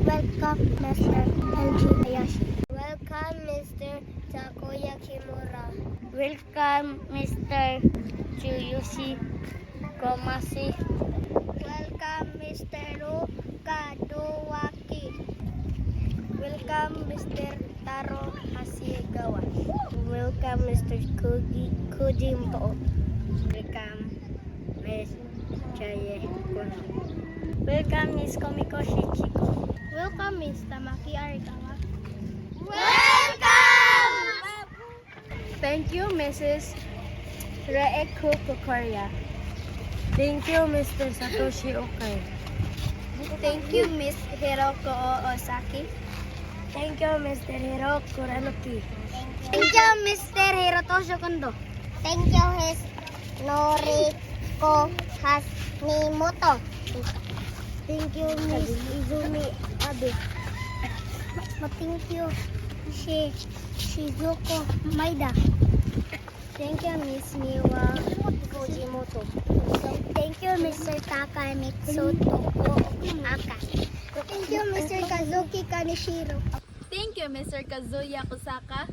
Welcome, Mr. LG Hayashi. Welcome, Mr. Takoya Kimura. Welcome, Mr. Tsuyoshi Komasi. Welcome, Mr. Ruka Dowaki. Welcome, Mr. Taro Hashigawa. Welcome, Mr. Kujimbo. Welcome, Miss Chaye Kuno. Welcome, Miss Komiko Shichiko. Welcome, Miss Tamaki Arikawa. Welcome! Thank you, Mrs. Reeku Kokoria. Thank you, Mr. Satoshi Okai. Thank you, Miss Hiroko Osaki. Thank you, Mr. Hiroko Ranuki. Thank you, Mr. Hirotoshi Kondo. Thank you, Miss Noriko Hashimoto. Thank you, Miss Izumi Abe. Thank you, Shizuko Maida. Thank you, Miss Miwa Fujimoto. Thank you, Mr. Taka Mitsuto Aka. Thank you, Mr. Kazuki Kaneshiro. Thank you, Mr. Kazuya Kusaka.